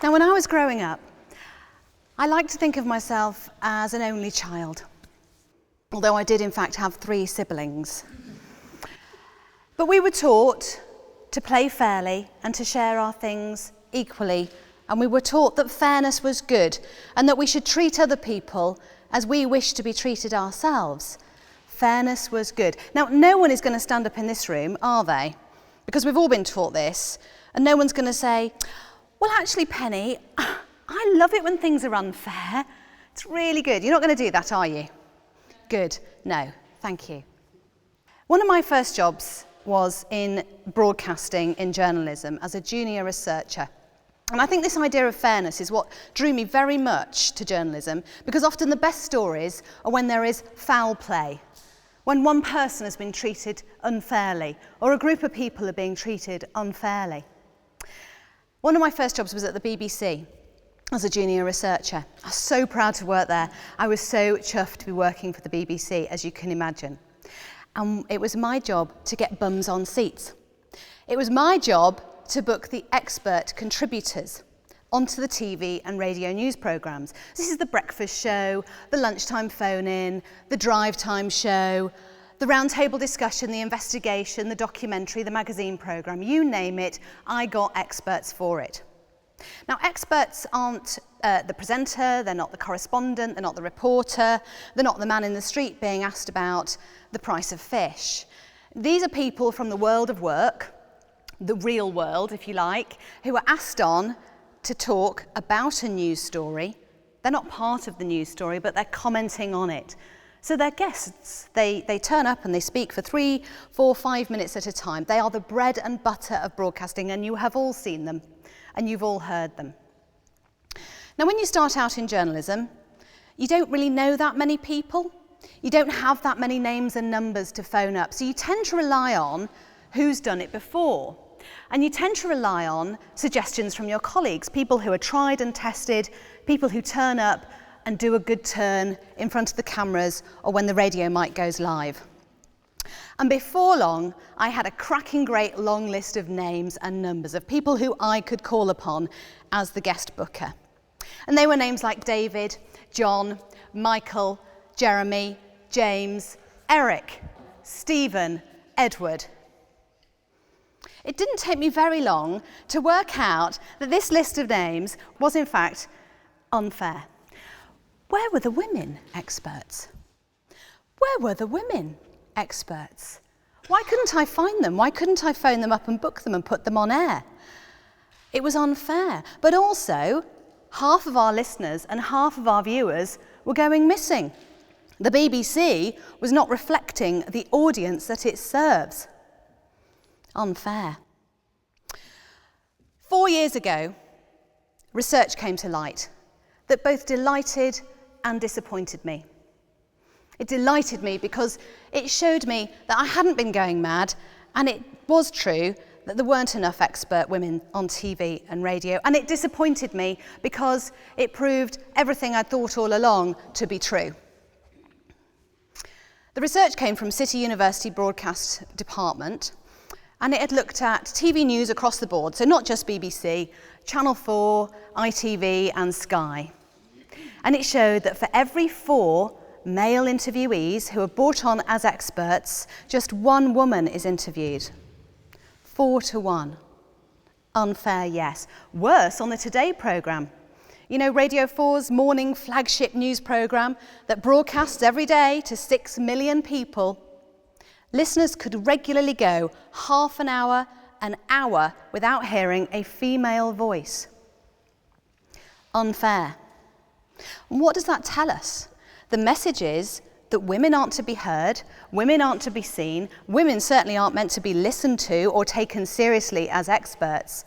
Now, when I was growing up, I like to think of myself as an only child, although I did in fact have 3 siblings. But we were taught to play fairly and to share our things equally, and we were taught that fairness was good and that we should treat other people as we wish to be treated ourselves. Fairness was good. Now, no one is going to stand up in this room, are they? Because we've all been taught this, and no one's going to say, well, actually, Penny, I love it when things are unfair. It's really good. You're not going to do that, are you? Good. No, thank you. One of my first jobs was in broadcasting in journalism as a junior researcher. And I think this idea of fairness is what drew me very much to journalism, because often the best stories are when there is foul play, when one person has been treated unfairly, or a group of people are being treated unfairly. One of my first jobs was at the BBC as a junior researcher. I was so proud to work there. I was so chuffed to be working for the BBC, as you can imagine. And it was my job to get bums on seats. It was my job to book the expert contributors onto the TV and radio news programmes. This is the breakfast show, the lunchtime phone-in, the drive time show, the roundtable discussion, the investigation, the documentary, the magazine programme, you name it, I got experts for it. Now, experts aren't the presenter, they're not the correspondent, they're not the reporter, they're not the man in the street being asked about the price of fish. These are people from the world of work, the real world, if you like, who are asked on to talk about a news story. They're not part of the news story, but they're commenting on it. So they're guests. They turn up and they speak for 3, 4, 5 minutes at a time. They are the bread and butter of broadcasting, and you have all seen them, and you've all heard them. Now, when you start out in journalism, you don't really know that many people. You don't have that many names and numbers to phone up, so you tend to rely on who's done it before. And you tend to rely on suggestions from your colleagues, people who are tried and tested, people who turn up and do a good turn in front of the cameras or when the radio mic goes live. And before long, I had a cracking great long list of names and numbers of people who I could call upon as the guest booker. And they were names like David, John, Michael, Jeremy, James, Eric, Stephen, Edward. It didn't take me very long to work out that this list of names was in fact unfair. Where were the women experts? Where were the women experts? Why couldn't I find them? Why couldn't I phone them up and book them and put them on air? It was unfair, but also half of our listeners and half of our viewers were going missing. The BBC was not reflecting the audience that it serves. Unfair. 4 years ago, research came to light that both delighted and disappointed me. It delighted me because it showed me that I hadn't been going mad, and it was true that there weren't enough expert women on TV and radio. And it disappointed me because it proved everything I'd thought all along to be true. The research came from City University Broadcast Department, and it had looked at TV news across the board, so not just BBC, Channel 4, ITV and Sky. And it showed that for every 4 male interviewees who are brought on as experts, just 1 woman is interviewed. 4 to 1. Unfair, yes. Worse on the Today programme. You know, Radio 4's morning flagship news programme that broadcasts every day to 6 million people. Listeners could regularly go half an hour without hearing a female voice. Unfair. And what does that tell us? The message is that women aren't to be heard, women aren't to be seen, women certainly aren't meant to be listened to or taken seriously as experts.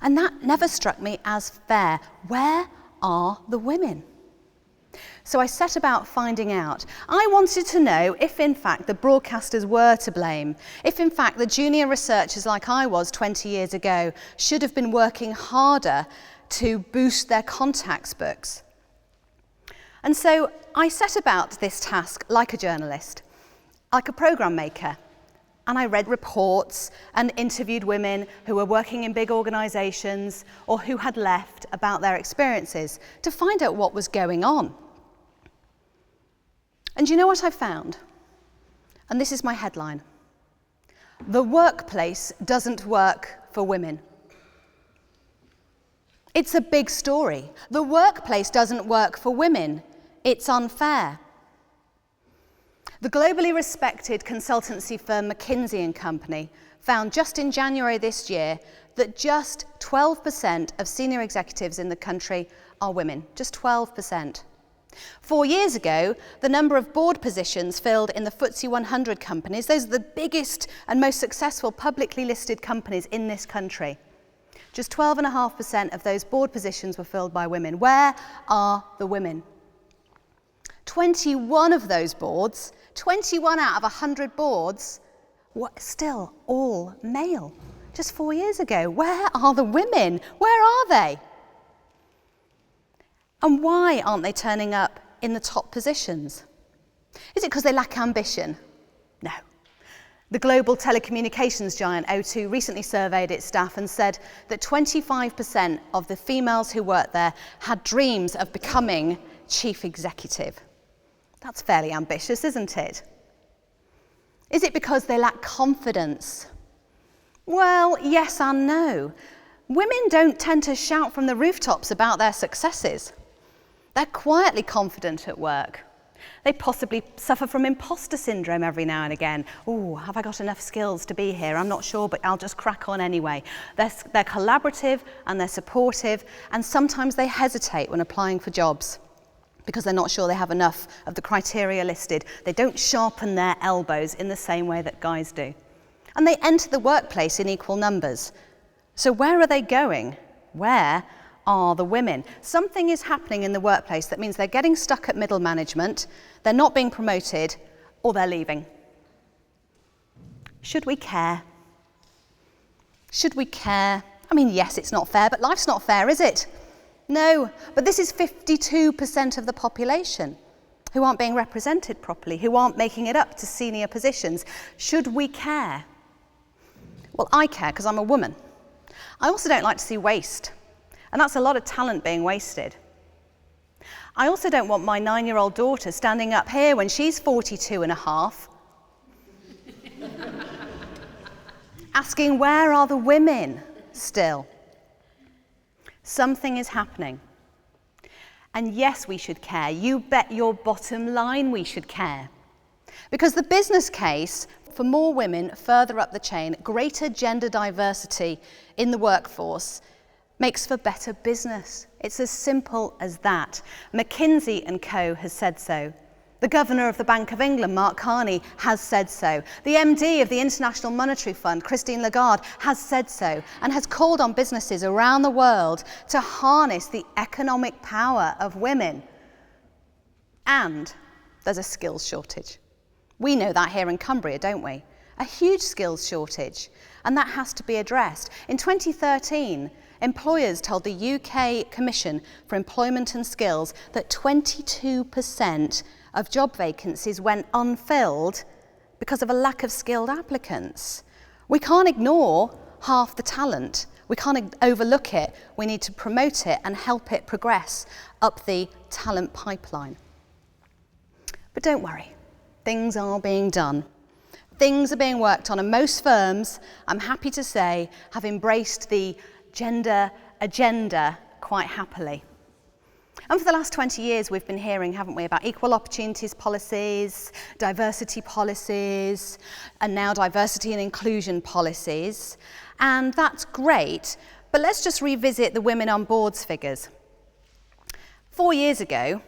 And that never struck me as fair. Where are the women? So I set about finding out. I wanted to know if in fact the broadcasters were to blame, if in fact the junior researchers like I was 20 years ago should have been working harder to boost their contacts books. And so I set about this task like a journalist, like a programme maker, And I read reports and interviewed women who were working in big organisations or who had left about their experiences to find out what was going on. And you know what I found? And this is my headline. The workplace doesn't work for women. It's a big story. The workplace doesn't work for women. It's unfair. The globally respected consultancy firm McKinsey & Company found just in January this year that just 12% of senior executives in the country are women. Just 12%. 4 years ago, the number of board positions filled in the FTSE 100 companies, those are the biggest and most successful publicly listed companies in this country, just 12.5% of those board positions were filled by women. Where are the women? 21 of those boards, 21 out of 100 boards, were still all male. Just 4 years ago. Where are the women? Where are they? And why aren't they turning up in the top positions? Is it because they lack ambition? No. The global telecommunications giant O2 recently surveyed its staff and said that 25% of the females who worked there had dreams of becoming chief executive. That's fairly ambitious, isn't it? Is it because they lack confidence? Well, yes and no. Women don't tend to shout from the rooftops about their successes. They're quietly confident at work. They possibly suffer from imposter syndrome every now and again. Oh, have I got enough skills to be here? I'm not sure, but I'll just crack on anyway. They're collaborative and they're supportive, and sometimes they hesitate when applying for jobs because they're not sure they have enough of the criteria listed. They don't sharpen their elbows in the same way that guys do. And they enter the workplace in equal numbers. So where are they going? Where are the women? Something is happening in the workplace that means they're getting stuck at middle management, they're not being promoted, or they're leaving. Should we care? Should we care? I mean, yes, it's not fair, but life's not fair, is it? No, but this is 52% of the population who aren't being represented properly, who aren't making it up to senior positions. Should we care? Well, I care because I'm a woman. I also don't like to see waste. And that's a lot of talent being wasted. I also don't want my 9-year-old daughter standing up here when she's 42 and a half, asking, where are the women still? Something is happening. And yes, we should care. You bet your bottom line we should care. Because the business case for more women further up the chain, greater gender diversity in the workforce, makes for better business. It's as simple as that. McKinsey & Co. has said so. The Governor of the Bank of England, Mark Carney, has said so. The MD of the International Monetary Fund, Christine Lagarde, has said so and has called on businesses around the world to harness the economic power of women. And there's a skills shortage. We know that here in Cumbria, don't we? A huge skills shortage, and that has to be addressed. In 2013, employers told the UK Commission for Employment and Skills that 22% of job vacancies went unfilled because of a lack of skilled applicants. We can't ignore half the talent. We can't overlook it. We need to promote it and help it progress up the talent pipeline. But don't worry, things are being done. Things are being worked on, and most firms, I'm happy to say, have embraced the gender agenda quite happily. And for the last 20 years, we've been hearing, haven't we, about equal opportunities policies, diversity policies, and now diversity and inclusion policies. And that's great, but let's just revisit the women on boards figures. 4 years ago,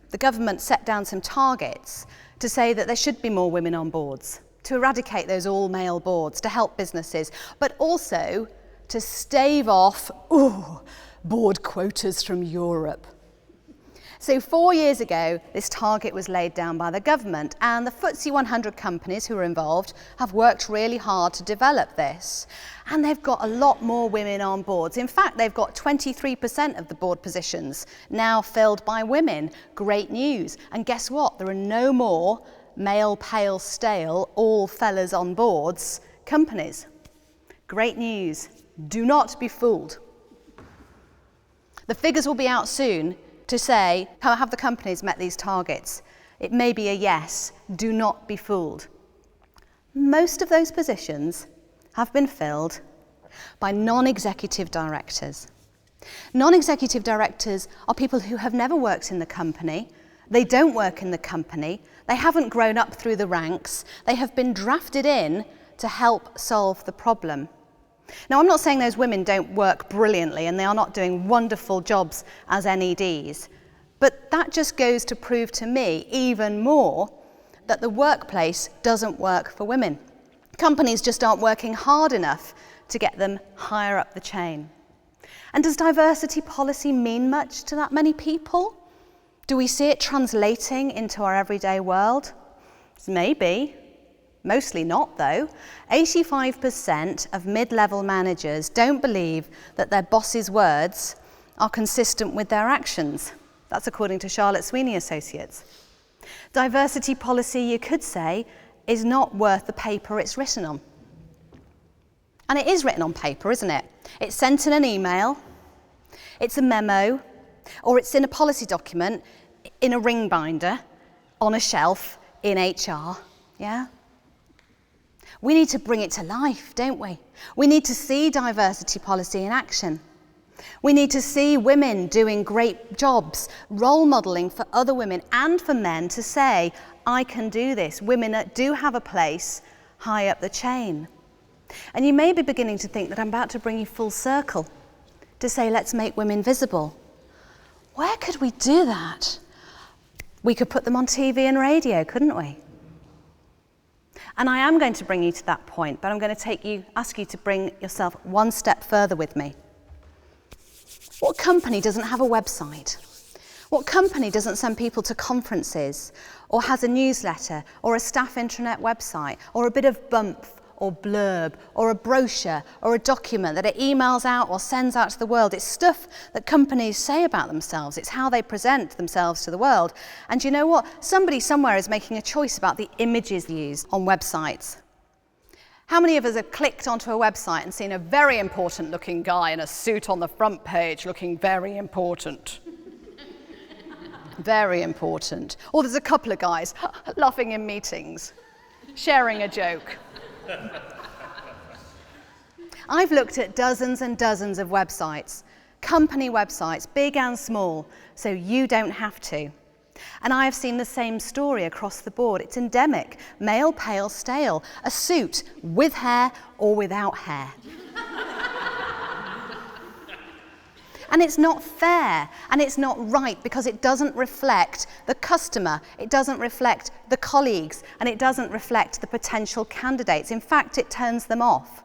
the government set down some targets to say that there should be more women on boards, to eradicate those all-male boards, to help businesses, but also to stave off board quotas from Europe. So 4 years ago, this target was laid down by the government, and the FTSE 100 companies who are involved have worked really hard to develop this. And they've got a lot more women on boards. In fact, they've got 23% of the board positions now filled by women. Great news. And guess what? There are no more male, pale, stale, all fellas on boards companies. Great news. Do not be fooled. The figures will be out soon to say, have the companies met these targets? It may be a yes. Do not be fooled. Most of those positions have been filled by non-executive directors. Non-executive directors are people who have never worked in the company. They don't work in the company. They haven't grown up through the ranks. They have been drafted in to help solve the problem. Now, I'm not saying those women don't work brilliantly and they are not doing wonderful jobs as NEDs, but that just goes to prove to me even more that the workplace doesn't work for women. Companies just aren't working hard enough to get them higher up the chain. And does diversity policy mean much to that many people? Do we see it translating into our everyday world? Maybe. Mostly not, though. 85% of mid-level managers don't believe that their boss's words are consistent with their actions. That's according to Charlotte Sweeney Associates. Diversity policy, you could say, is not worth the paper it's written on. And it is written on paper, isn't it? It's sent in an email, it's a memo, or it's in a policy document, in a ring binder, on a shelf, in HR, yeah? We need to bring it to life, don't we? We need to see diversity policy in action. We need to see women doing great jobs, role modelling for other women and for men to say, I can do this. Women do have a place high up the chain. And you may be beginning to think that I'm about to bring you full circle to say, let's make women visible. Where could we do that? We could put them on TV and radio, couldn't we? And I am going to bring you to that point, but I'm going to ask you to bring yourself one step further with me. What company doesn't have a website? What company doesn't send people to conferences, or has a newsletter, or a staff intranet website, or a bit of bump, or blurb, or a brochure, or a document that it emails out or sends out to the world? It's stuff that companies say about themselves. It's how they present themselves to the world. And you know what? Somebody somewhere is making a choice about the images used on websites. How many of us have clicked onto a website and seen a very important looking guy in a suit on the front page looking very important? Very important. Or there's a couple of guys laughing in meetings, sharing a joke. I've looked at dozens and dozens of websites, company websites, big and small, so you don't have to. And I have seen the same story across the board. It's endemic. Male, pale, stale. A suit with hair or without hair. And it's not fair and it's not right because it doesn't reflect the customer, it doesn't reflect the colleagues, and it doesn't reflect the potential candidates. In fact, it turns them off.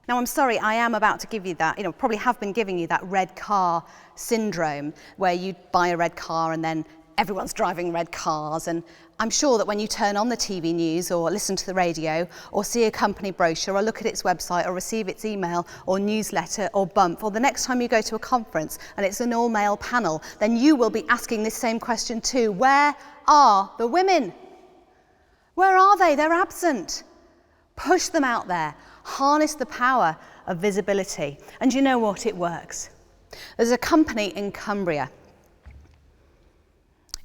Now, I'm sorry, I am about to give you that, probably have been giving you that red car syndrome where you buy a red car and then everyone's driving red cars. And I'm sure that when you turn on the TV news or listen to the radio or see a company brochure or look at its website or receive its email or newsletter or bump, or the next time you go to a conference and it's an all-male panel, then you will be asking this same question too. Where are the women? Where are they? They're absent. Push them out there. Harness the power of visibility. And you know what? It works. There's a company in Cumbria.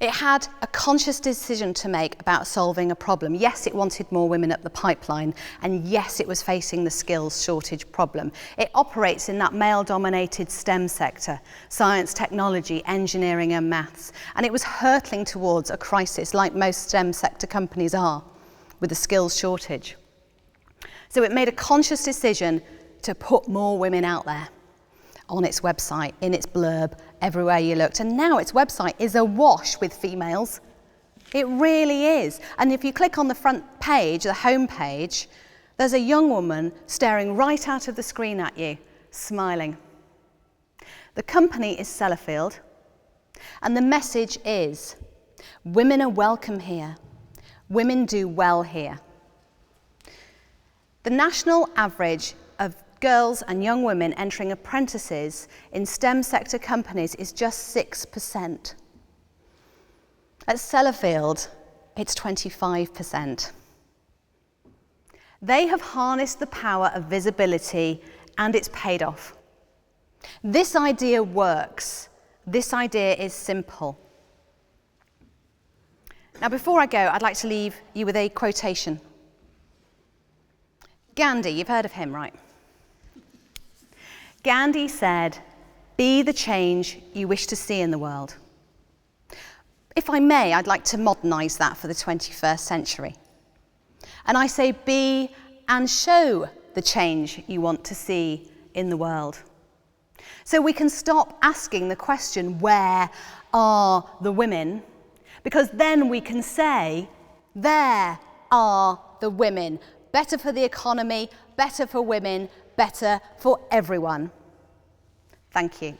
It had a conscious decision to make about solving a problem. Yes, it wanted more women up the pipeline, and yes, it was facing the skills shortage problem. It operates in that male-dominated STEM sector, science, technology, engineering and maths, and it was hurtling towards a crisis like most STEM sector companies are, with the skills shortage. So it made a conscious decision to put more women out there on its website, in its blurb, everywhere you looked. And now its website is awash with females. It really is. And if you click on the front page, the home page, there's a young woman staring right out of the screen at you, smiling. The company is Sellafield, and the message is, women are welcome here. Women do well here. The national average of girls and young women entering apprentices in STEM sector companies is just 6%. At Sellafield, it's 25%. They have harnessed the power of visibility and it's paid off. This idea works. This idea is simple. Now, before I go, I'd like to leave you with a quotation. Gandhi, you've heard of him, right? Gandhi said, "Be the change you wish to see in the world." If I may, I'd like to modernise that for the 21st century. And I say, be and show the change you want to see in the world. So we can stop asking the question, where are the women? Because then we can say, there are the women. Better for the economy, better for women, better for everyone. Thank you.